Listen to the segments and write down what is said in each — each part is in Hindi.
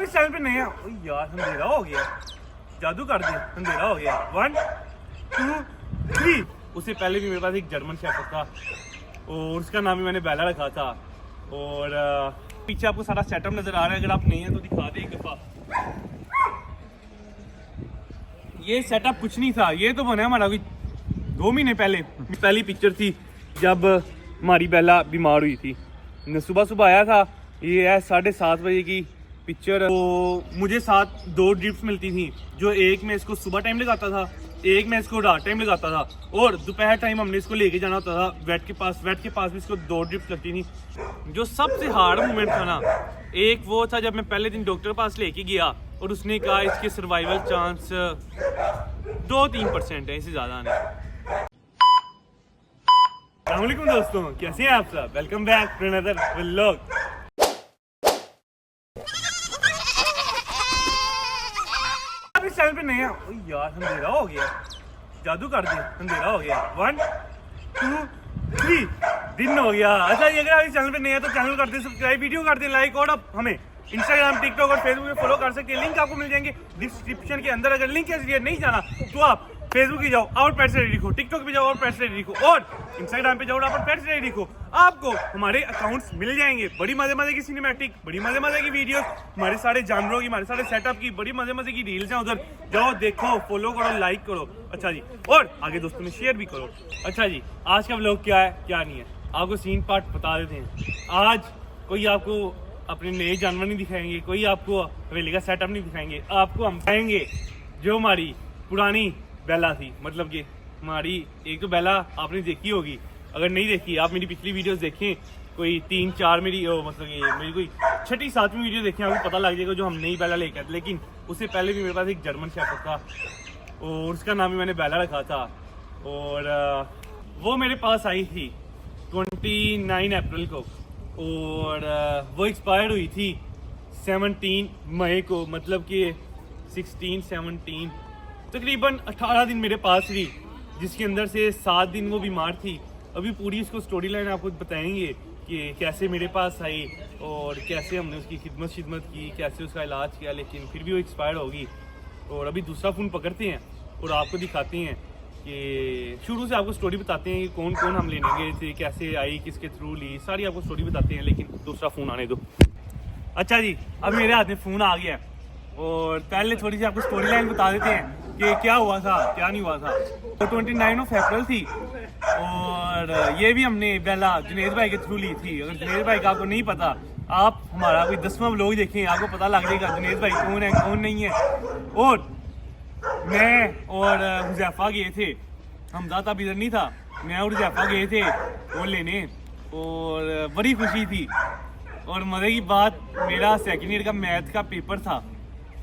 इस चैनल पे नए हैं, यार अंधेरा हो गया, जादू कर दिया, अंधेरा हो गया। 1 2 3। उससे पहले भी मेरे पास एक जर्मन शेफर्ड था और उसका नाम भी मैंने बेला रखा था। और पीछे आपको सारा सेटअप नजर आ रहा है, अगर आप नए हैं तो दिखा दे एक दफा। ये सेटअप कुछ नहीं था, ये तो बना हमारा 2 महीने पहले। पहली पिक्चर थी जब हमारी बेला बीमार हुई थी। सुबह सुबह आया था, ये है 7:30 बजे की पिक्चर। तो मुझे साथ 2 ड्रिप्स मिलती थी, जो एक मैं इसको सुबह टाइम लगाता था, एक मैं इसको रात टाइम लगाता था, और दोपहर टाइम हमने इसको लेके जाना होता था वेट के पास भी इसको 2 ड्रिप्स लगती थी। जो सबसे हार्ड मोमेंट था ना, एक वो था जब मैं पहले दिन डॉक्टर के पास लेके गया और उसने कहा इसके सर्वाइवल चांस 2-3% है, इससे ज़्यादा नहीं। अस्सलामुअलैकुम दोस्तों, कैसे हैं आप सब? Welcome back to another vlog. आप इस चैनल पे नए हैं, यार अंधेरा हो गया, जादू कर दिया, अंधेरा हो गया। 1 2 3 दिन हो गया। अच्छा, ये अगर आप इस चैनल पे नए हैं तो चैनल कर दें सब्सक्राइब, वीडियो कर दें लाइक, और अब हमें इंस्टाग्राम, टिकटॉक और फेसबुक पे फॉलो कर सकते हैं। लिंक आपको मिल जाएंगे डिस्क्रिप्शन के अंदर। अगर लिंक के जरिए नहीं जाना तो आप फेसबुक पे जाओ और पेट्स रेडी लिखो, टिकटॉक पे जाओ और पेट्स रेडी लिखो, और इंस्टाग्राम पे जाओ और पेट्स रेडी लिखो। आपको हमारे अकाउंट्स मिल जाएंगे। बड़ी मजे की सिनेमैटिक, बड़ी मजे की वीडियोस, हमारे सारे जानवरों की, हमारे सारे सेटअप की बड़ी मजे की रील्स हैं। उधर जाओ, देखो, फॉलो करो, लाइक करो। अच्छा जी, और आगे दोस्तों में शेयर भी करो। अच्छा जी, आज का व्लॉग क्या है क्या नहीं है, आपको सीन पार्ट बता देते हैं। आज कोई आपको अपने नए जानवर नहीं दिखाएंगे, कोई आपको हवेली का सेटअप नहीं दिखाएंगे, आपको हम दिखाएंगे जो हमारी पुरानी बेला थी। मतलब कि हमारी एक तो बेला आपने देखी होगी, अगर नहीं देखी आप मेरी पिछली वीडियोस देखें, कोई 3-4 मतलब ये मेरी कोई 6ठी-7वीं वीडियो देखें, आपको पता लग जाएगा जो हम नई बेला लेके आए। लेकिन उससे पहले भी मेरे पास एक जर्मन शेफर्ड था और उसका नाम भी मैंने बेला रखा था। और वो मेरे पास आई थी 29 अप्रैल को, और वो एक्सपायर्ड हुई थी 17 मई को। मतलब कि 16-17 तकरीबन 18 दिन मेरे पास रही, जिसके अंदर से 7 दिन वो बीमार थी। अभी पूरी इसको स्टोरी लाइन आपको बताएंगे कि कैसे मेरे पास आई और कैसे हमने उसकी खिदमत की, कैसे उसका इलाज किया, लेकिन फिर भी वो एक्सपायर्ड होगी। और अभी दूसरा फ़ोन पकड़ते हैं और आपको दिखाते हैं कि शुरू से आपको स्टोरी बताते हैं कि कौन कौन हम लेने गए थे, कैसे आई, किसके थ्रू ली, सारी आपको स्टोरी बताते हैं। लेकिन दूसरा फ़ोन आने दो। अच्छा जी, अब मेरे हाथ में फ़ोन आ गया और पहले थोड़ी सी आपको स्टोरी लाइन बता देते हैं कि क्या हुआ था क्या नहीं हुआ था। तो 29 अप्रैल थी और ये भी हमने बेला जुनेद भाई के थ्रू ली थी। अगर जुनेद भाई का आपको नहीं पता, आप हमारा कोई 10वां व्लॉग देखें, आपको पता लग जाएगा जुनेद भाई कौन है कौन नहीं है। और मैं और हुज़ैफा गए थे, हमजा तब इधर नहीं था, मैं और हुज़ैफा गए थे वो लेने, और बड़ी खुशी थी। और मज़े की बात, मेरा सेकेंड ईयर का मैथ का पेपर था,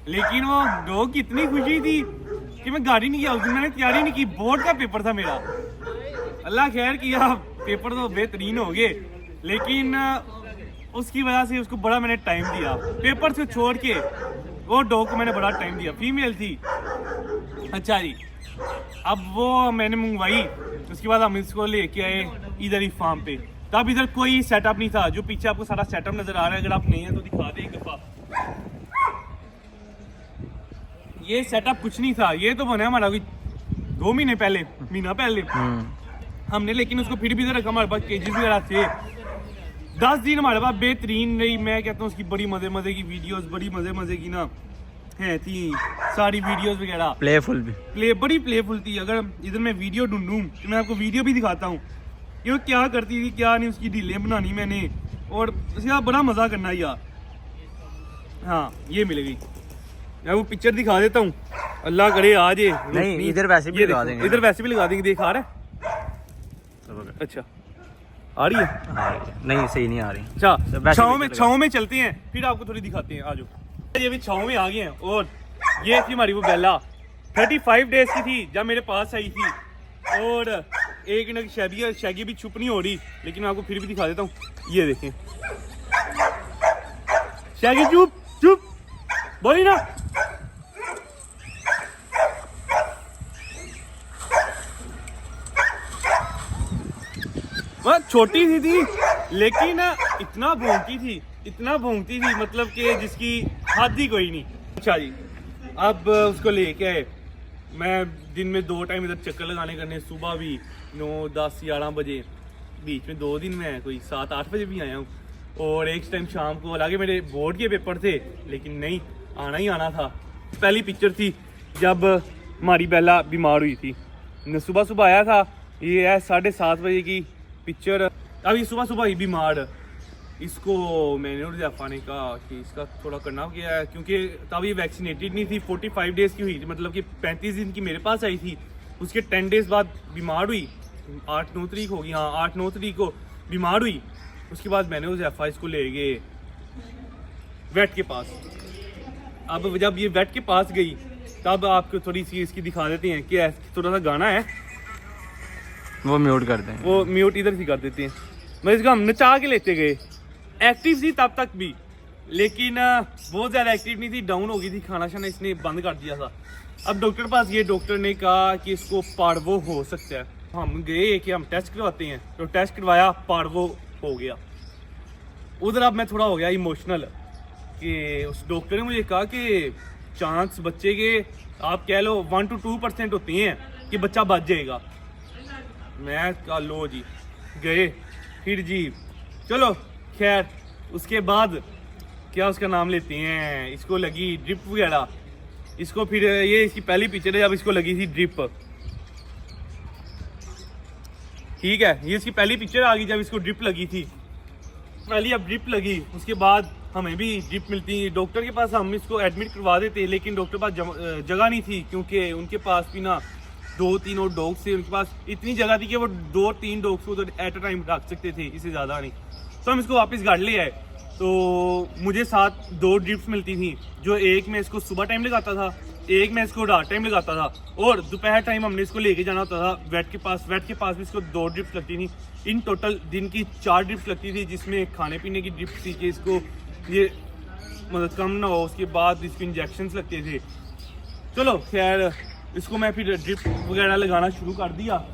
लेकिन वो डॉग की इतनी खुशी थी कि मैं गाड़ी नहीं किया उस दिन, मैंने तैयारी नहीं की, बोर्ड का पेपर था मेरा। अल्लाह खैर किया, पेपर तो बेहतरीन हो गए, लेकिन उसकी वजह से उसको बड़ा मैंने टाइम दिया। पेपर से छोड़ के वो डॉग को मैंने बड़ा टाइम दिया, फीमेल थी। अच्छा जी, अब वो मैंने मंगवाई, उसके बाद हम इसको लेके आए इधर ही फार्म पे। तब इधर कोई सेटअप नहीं था, जो पीछे आपको सारा सेटअप नजर आ रहा है, अगर आप नहीं हैं तो दिखा दे एक दफा। ये सेटअप कुछ नहीं था, ये तो बना हमारा 2 महीने पहले, महीना पहले हमने, लेकिन उसको फिर भी इधर रखा। हमारे पास केजेस वगैरह थे। 10 दिन हमारे पास बेहतरीन रही। मैं कहता हूँ उसकी बड़ी मजे की वीडियोस, बड़ी मजे की ना है थी सारी वीडियोस वगैरह, प्लेफुल भी बड़ी प्लेफुल थी। अगर इधर मैं वीडियो ढूंढूं तो मैं आपको वीडियो भी दिखाता हूँ ये क्या करती थी क्या नहीं, उसकी ढीलें बनानी मैंने, और उसका बड़ा मजा करना यार। हाँ, ये मिलेगी, मैं वो पिक्चर दिखा देता हूँ, अल्लाह करे आ जाए। नहीं, इधर वैसे भी लगा देंगे, इधर वैसे भी लगा देंगे। देख आ रहा है? अच्छा, आ रही है? नहीं, सही नहीं आ रही। अच्छा, छाँव में चलते हैं, फिर आपको थोड़ी दिखाते हैं। आजो, ये भी छाँव में आ गए हैं। और ये थी हमारी वो बेला, 35 डेज की थी जब मेरे पास आई थी, और एक इनकी शैगी भी छुप नहीं हो रही, लेकिन मैं आपको फिर भी दिखा देता हूँ। ये देखें, शैगी चुप बोली ना। वह छोटी सी थी, लेकिन इतना भौंकती थी, मतलब कि जिसकी हाथी कोई नहीं। अच्छा जी, अब उसको लेके आए। मैं दिन में 2 टाइम इधर चक्कर लगाने करने, सुबह भी 9, 10, 11 बजे, बीच में 2 दिन में कोई 7, 8 बजे भी आया हूँ, और एक टाइम शाम को। हालांकि मेरे बोर्ड के पेपर थे, लेकिन नहीं, आना ही आना था। पहली पिक्चर थी जब हमारी बेला बीमार हुई थी। मैं सुबह सुबह आया था, ये है 7:30 बजे की पिक्चर। अब ये सुबह सुबह ही बीमार, इसको मैंने और ज़ैफ़ा ने कहा कि इसका थोड़ा करना गया है, क्योंकि तब ये वैक्सीनेटेड नहीं थी। 45 डेज़ की हुई थी, मतलब कि 35 दिन की मेरे पास आई थी। उसके 10 डेज़ बाद बीमार हुई, 8-9 तारीख होगी, हाँ 8-9 तारीख को बीमार हुई। उसके बाद मैंने और ज़ैफ़ा इसको ले गए वेट के पास। अब जब ये वेट के पास गई, तब आपको थोड़ी सी इसकी दिखा देते हैं कि थोड़ा सा गाना है, वो म्यूट कर दें, वो म्यूट इधर से कर देते हैं। मैं इसको हम नचा के लेते गए। एक्टिव थी तब तक भी, लेकिन बहुत ज़्यादा एक्टिव नहीं थी, डाउन हो गई थी। खाना शाना इसने बंद कर दिया था। अब डॉक्टर पास ये, डॉक्टर ने कहा कि इसको पार्वो हो सकता है। हम गए कि हम टेस्ट करवाते हैं, तो टेस्ट करवाया, पार्वो हो गया। उधर अब मैं थोड़ा हो गया इमोशनल कि उस डॉक्टर ने मुझे कहा कि चांस बच्चे के आप कह लो 1 to 2% होती हैं कि बच्चा बच जाएगा। मैं कहा लो जी, गए फिर जी, चलो खैर। उसके बाद क्या उसका नाम लेते हैं, इसको लगी ड्रिप वगैरह। इसको फिर ये इसकी पहली पिक्चर है जब इसको लगी थी ड्रिप, ठीक है। ये इसकी पहली पिक्चर आ गई जब इसको ड्रिप लगी थी। पहली अब ड्रिप लगी, उसके बाद हमें भी ड्रिप मिलती। डॉक्टर के पास हम इसको एडमिट करवा देते, लेकिन डॉक्टर के पास जगह नहीं थी, क्योंकि उनके पास भी ना 2-3 और डॉग्स थे। उनके पास इतनी जगह थी कि वो 2-3 डॉग्स को एट अ टाइम रख सकते थे, इससे ज़्यादा नहीं। तो हम इसको वापस घर ले आए। तो मुझे साथ 2 ड्रिप्स मिलती थी, जो एक मैं इसको सुबह टाइम लगाता था, एक मैं इसको रात टाइम लगाता था, और दोपहर टाइम हमने इसको लेके जाना होता था वेट के पास। वेट के पास भी इसको 2 ड्रिप्स लगती थी। इन टोटल दिन की 4 ड्रिप्स लगती थी, जिसमें खाने पीने की ड्रिप्स थी कि इसको ये मतलब कम ना हो। उसके बाद इसको इंजेक्शंस लगते थे। चलो खैर, इसको मैं फिर ड्रिप वगैरह लगाना शुरू कर दिया।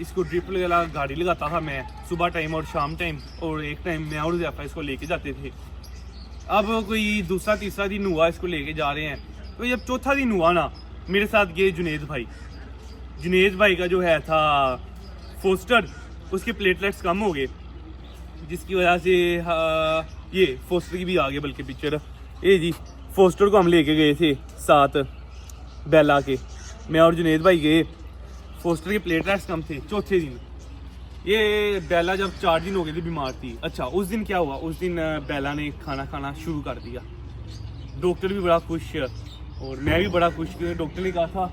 इसको ड्रिप वगैरह गाड़ी लगाता था मैं सुबह टाइम और शाम टाइम, और एक टाइम मैं और ज़ैफ़ा इसको लेके जाते थे। अब कोई दूसरा तीसरा दिन हुआ, इसको लेके जा रहे हैं। तो जब चौथा दिन हुआ ना, मेरे साथ गए जुनेद भाई का जो है था फोस्टर, उसके प्लेटलेट्स कम हो गए, जिसकी वजह से ये फोस्टर की भी आ गई बल्कि पिक्चर। ये जी फोस्टर को हम लेके गए थे साथ बेला के, मैं और जुनेद भाई गए। फोस्टर के प्लेटलेट्स कम थे चौथे दिन। ये बेला जब 4 दिन हो गए थे बीमार थी। अच्छा, उस दिन क्या हुआ, उस दिन बेला ने खाना खाना शुरू कर दिया। डॉक्टर भी बड़ा खुश और मैं भी बड़ा खुश, क्योंकि डॉक्टर ने कहा था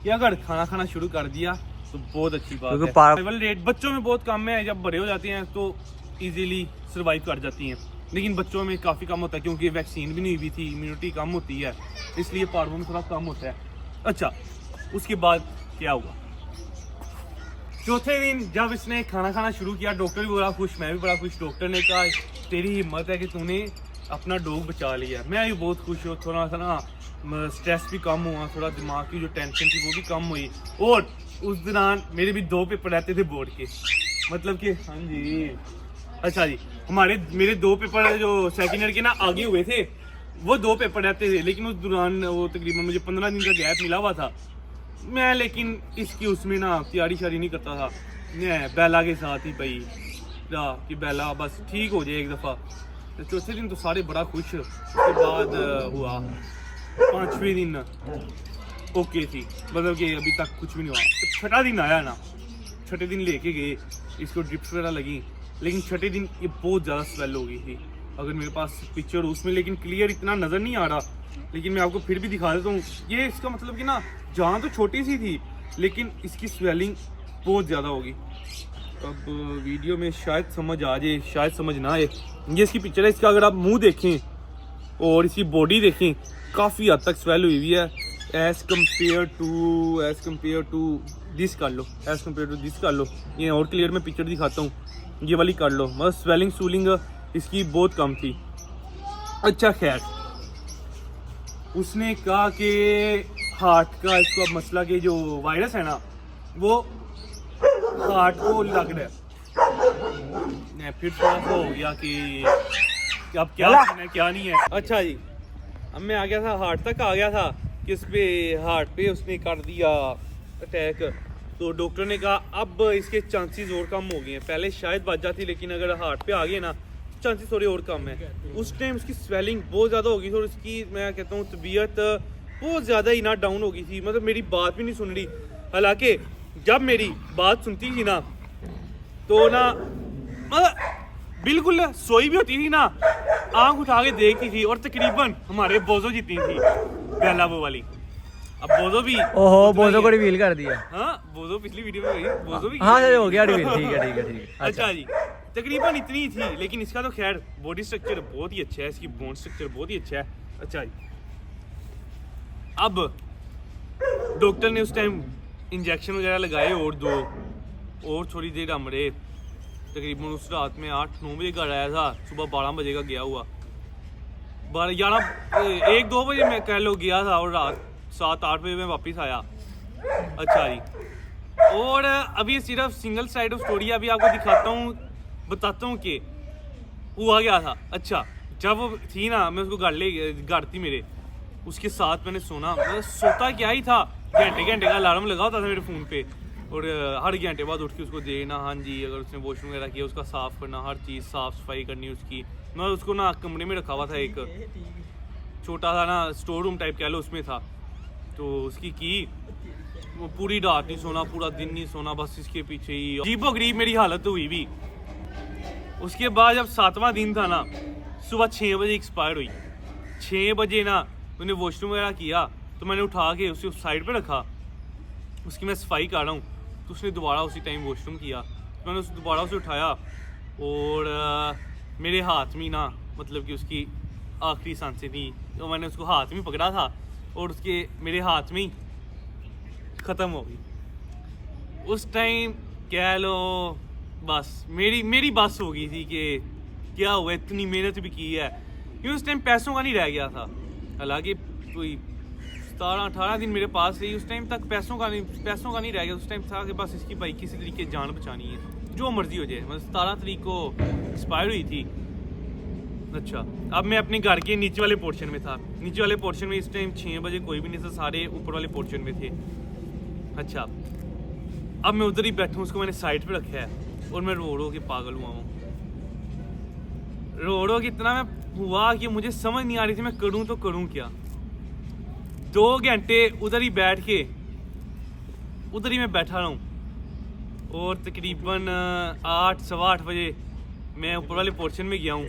कि अगर खाना खाना शुरू कर दिया तो बहुत अच्छी बात है। सर्वाइवल रेट बच्चों में बहुत कम है, जब बड़े हो जाते हैं तो इजीली सर्वाइव कर जाती हैं, लेकिन बच्चों में काफ़ी कम होता है, क्योंकि वैक्सीन भी नहीं हुई थी, इम्यूनिटी कम होती है, इसलिए पार्वो में थोड़ा कम होता है। अच्छा, उसके बाद क्या हुआ, चौथे दिन जब इसने खाना खाना शुरू किया, डॉक्टर भी बड़ा खुश, मैं भी बड़ा खुश। डॉक्टर ने कहा तेरी हिम्मत है कि तूने अपना डॉग बचा लिया। मैं भी बहुत खुश हूँ, थोड़ा सा ना स्ट्रेस भी कम हुआ, थोड़ा दिमाग की जो टेंशन थी वो भी कम हुई। और उस दौरान मेरे भी 2 पेपर रहते थे बोर्ड के, मतलब कि हाँ जी, अच्छा जी, मेरे 2 पेपर जो सेकेंड ईयर के ना आगे हुए थे, वो 2 पेपर रहते थे, लेकिन उस दौरान वो तकरीबन मुझे 15 दिन का गैप मिला हुआ था। मैं लेकिन इसकी उसमें ना तैयारी शारी नहीं करता था, मैं बेला के साथ ही भाई कि बेला बस ठीक हो जाए एक दफ़ा। तो चौथे दिन तो सारे बड़ा खुश। उसके बाद हुआ 5वें दिन ओके थी, मतलब कि अभी तक कुछ भी नहीं हुआ। तो छठा दिन आया ना, छठे दिन लेके गए, इसको ड्रिप्स वगैरह लगी, लेकिन छठे दिन ये बहुत ज़्यादा स्वेल हो गई थी। अगर मेरे पास पिक्चर उसमें, लेकिन क्लियर इतना नज़र नहीं आ रहा, लेकिन मैं आपको फिर भी दिखा देता हूँ। ये इसका मतलब कि ना जहाँ तो छोटी सी थी, लेकिन इसकी स्वेलिंग बहुत ज़्यादा होगी। अब वीडियो में शायद समझ आ जाए, शायद समझ ना आए। ये इसकी पिक्चर है, इसका अगर आप मुंह देखें और इसकी बॉडी देखें, काफ़ी हद तक स्वेल हुई हुई है। एज़ कम्पेयर टू दिस कर लो, एज़ कम्पेयर टू दिस कर लो। ये और क्लियर मैं पिक्चर दिखाता हूँ, ये वाली कर लो। मतलब स्वेलिंग इसकी बहुत कम थी। अच्छा खैर, उसने कहा कि हार्ट का इसको अब मसला के जो वायरस है ना, वो हार्ट को लग रहा है। फिर तो हो गया कि अब क्या करना है क्या नहीं है। अच्छा जी, अब मैं आ गया था हार्ट तक आ गया था कि उस पे हार्ट पे उसने कर दिया अटैक। तो डॉक्टर ने कहा अब इसके चांसेस और कम हो गए हैं, पहले शायद बच जाती लेकिन अगर हार्ट पे आ गए ना चांसेस थोड़े और कम है। उस टाइम उसकी स्वेलिंग बहुत ज़्यादा हो गई थी और उसकी मैं कहता हूँ तबीयत बहुत ज़्यादा ही ना डाउन हो गई थी, मतलब मेरी बात भी नहीं सुन रही। हालांकि जब मेरी बात सुनती थी ना तो ना मतलब बिल्कुल सोई भी होती थी ना, आंख उठा के देखती थी और तकरीबन हमारे बोझो जितनी थी बेला वो वाली। अब बोझो भी ओहो बोझो को रिवील कर दिया। हाँ बोझो पिछली वीडियो में गई, बोझो भी हाँ हो गया रिवील, ठीक है ठीक है ठीक है। अच्छा जी तकरीबन इतनी ही थी, लेकिन इसका तो खैर बॉडी स्ट्रक्चर बहुत ही अच्छा है, इसकी बोन स्ट्रक्चर बहुत ही अच्छा है। अच्छा जी अब डॉक्टर ने उस टाइम इंजेक्शन वगैरह लगाए और दो और थोड़ी देर हमरे तकरीबन उस रात में 8-9 बजे घर आया था, सुबह 12 बजे का गया हुआ, 1-2 बजे मैं कह लो गया था और रात 7-8 बजे में वापस आया। अच्छा जी और अभी सिर्फ सिंगल साइड ऑफ स्टोरी अभी आपको दिखाता हूँ, बताता हूँ कि हुआ क्या था। अच्छा जब वो थी ना मैं उसको घर थी मेरे, उसके साथ मैंने सोना, मतलब सोता क्या ही था, घंटे का अलार्म लगा होता था मेरे फ़ोन पे और हर घंटे बाद उठ के उसको देना, हाँ जी अगर उसने वॉशरूम वगैरह किया उसका साफ़ करना, हर चीज़ साफ़ सफाई करनी उसकी। मैं उसको ना कमरे में रखा हुआ था, एक छोटा सा ना स्टोर रूम टाइप कह लो उसमें था, तो उसकी की वो पूरी रात नहीं सोना, पूरा दिन नहीं सोना, बस इसके पीछे ही अजीबो गरीब मेरी हालत हुई भी। उसके बाद जब 7वां दिन था ना सुबह 6 बजे एक्सपायर हुई। 6 बजे ना मैंने वॉशरूम वगैरह किया तो मैंने उठा के उसे साइड पे रखा, उसकी मैं सफाई कर रहा हूँ तो उसने दोबारा उसी टाइम वॉशरूम किया, तो मैंने दोबारा उसे उठाया और मेरे हाथ में ना मतलब कि उसकी आखिरी सांसें थी तो मैंने उसको हाथ में पकड़ा था और उसके मेरे हाथ में ही ख़त्म हो गई। उस टाइम कह लो बस मेरी बस हो गई थी कि क्या हुआ, इतनी मेहनत भी की है, क्योंकि उस टाइम पैसों का नहीं रह गया था। हालांकि कोई 17-18 दिन मेरे पास रही, उस टाइम तक पैसों का नहीं रह गया। उस टाइम था कि बस इसकी भाई किसी तरीके जान बचानी है, जो मर्जी हो जाए। मतलब 17 तारीख को एक्सपायर हुई थी। अच्छा अब मैं अपने घर के नीचे वाले पोर्शन में था, नीचे वाले पोर्शन में इस टाइम 6 बजे कोई भी नहीं था, सारे ऊपर वाले पोर्शन में थे। अच्छा अब मैं उधर ही बैठा हूँ, उसको मैंने साइड पे रखा है और मैं रो के पागल हुआ हूँ, रो के इतना मैं हुआ कि मुझे समझ नहीं आ रही थी मैं करूँ तो करूँ क्या। 2 घंटे उधर ही बैठ के उधर ही मैं बैठा रहा हूँ और तकरीबन 8-8:15 बजे मैं ऊपर वाले पोर्शन में गया हूँ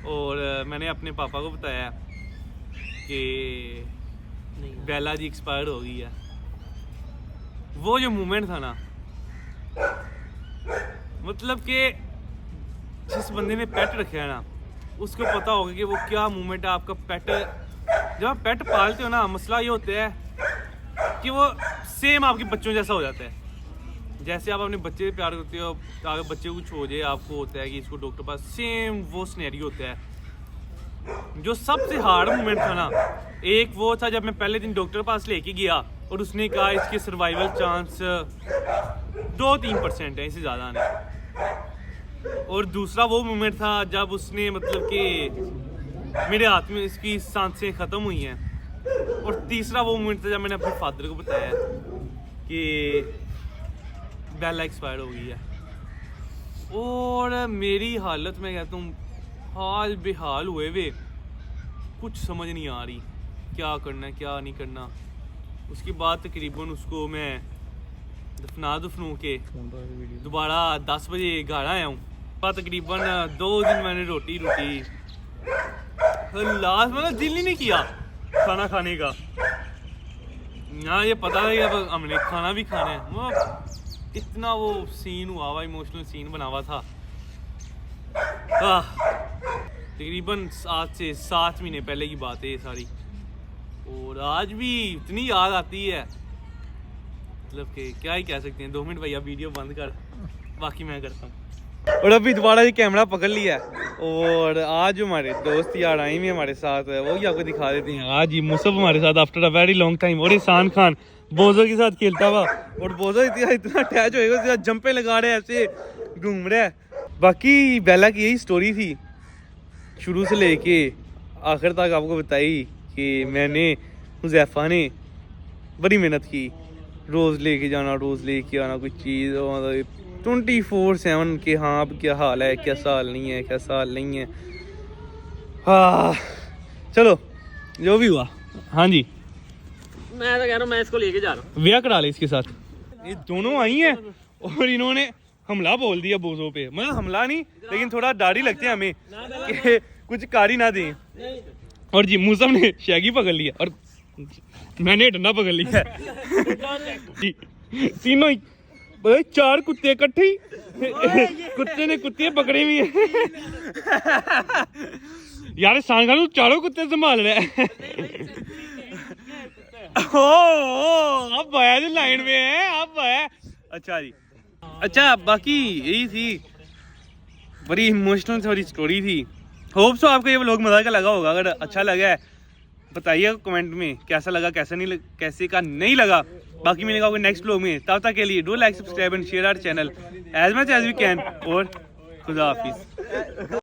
और मैंने अपने पापा को बताया कि बेला जी एक्सपायर हो गई है। वो जो मोमेंट था ना, मतलब कि जिस बंदे ने पेट रखा है ना उसको पता होगा कि वो क्या मोमेंट है। आपका पेट जब आप पेट पालते हो ना, मसला ये होता है कि वो सेम आपके बच्चों जैसा हो जाता है। जैसे आप अपने बच्चे से प्यार करते हो, अगर बच्चे को कुछ हो जाए आपको होता है कि इसको डॉक्टर पास, सेम वो सिनेरियो होता है। जो सबसे हार्ड मोमेंट था ना, एक वो था जब मैं पहले दिन डॉक्टर पास लेके गया और उसने कहा इसके सर्वाइवल चांस 2-3% है, इससे ज़्यादा नहीं। और दूसरा वो मोमेंट था जब उसने मतलब कि मेरे हाथ में इसकी सांसें ख़त्म हुई हैं। और तीसरा वो मोमेंट था जब मैंने अपने फादर को बताया कि बेला एक्सपायर हो गई है। और मेरी हालत में कहता हूँ हाल बेहाल हुए वे, कुछ समझ नहीं आ रही क्या करना है क्या नहीं करना। उसके बाद तकरीबन उसको मैं दफनू के दोबारा 10 बजे घर आया हूँ। तकरीबन 2 दिन मैंने रोटी लास्ट मतलब दिल ही नहीं किया खाना खाने का ना, ये पता है अब हमने खाना भी खाना है। वो इतना वो सीन हुआ हुआ, इमोशनल सीन बना हुआ था। तकरीबन 7 से 7 महीने पहले की बात है ये सारी, और आज भी इतनी याद आती है मतलब कि क्या ही कह सकते हैं। 2 मिनट भैया वीडियो बंद कर, बाकी मैं करता हूँ। और अभी दोबारा ये कैमरा पकड़ लिया है और आज हमारे दोस्त यार आए हैं हमारे साथ, वो ही आपको दिखा देते हैं। आज ही मुसब हमारे साथ after a very long time, और ईसान खान बोझो के साथ खेलता हुआ, और बोझो इतना अटैच होएगा, जंपे लगा रहे ऐसे घूम रहा है। बाकी बेला की यही स्टोरी थी शुरू से लेके आखिर तक आपको बताई कि मैंने हुज़ैफा ने बड़ी मेहनत की, रोज़ लेके जाना, रोज़ लेके आना कोई चीज़, मतलब 24/7 कि हाँ अब क्या हाल है, क्या साल नहीं है, क्या साल नहीं है। हाँ चलो जो भी हुआ। हाँ जी मैं तो कह रहा हूँ मैं इसको लेके जा रहा हूँ। ब्याह करा ले इसके साथ। ये दोनों आई हैं और इन्होंने हमला बोल दिया बोझों पे, मतलब हमला नहीं लेकिन थोड़ा दाढ़ी लगते हैं हमें कि कुछ कारी ना दें। और जी मूसम ने शैगी पकड़ लिया और मैंने डंडा पकड़ लिया जी, तीनों ही भाई 4 कुत्ते इकट्ठे ही कुत्ते ने कुत्ते पकड़े हुए हैं यार सांगा तू चारों कुत्ते संभाल रहा है ओ अब आया जो लाइन में है, अब आया। अच्छा जी, अच्छा बाकी यही थी, बड़ी इमोशनल थोड़ी स्टोरी थी। होप सो आपको ये व्लॉग मजा का लगा होगा। अगर अच्छा लगा है बताइए कमेंट में कैसा लगा, कैसा नहीं कैसे का नहीं लगा। बाकी मिलेगा आपको नेक्स्ट व्लॉग में, तब तक के लिए do like subscribe and share our channel as much as we can. और खुदा हाफिज।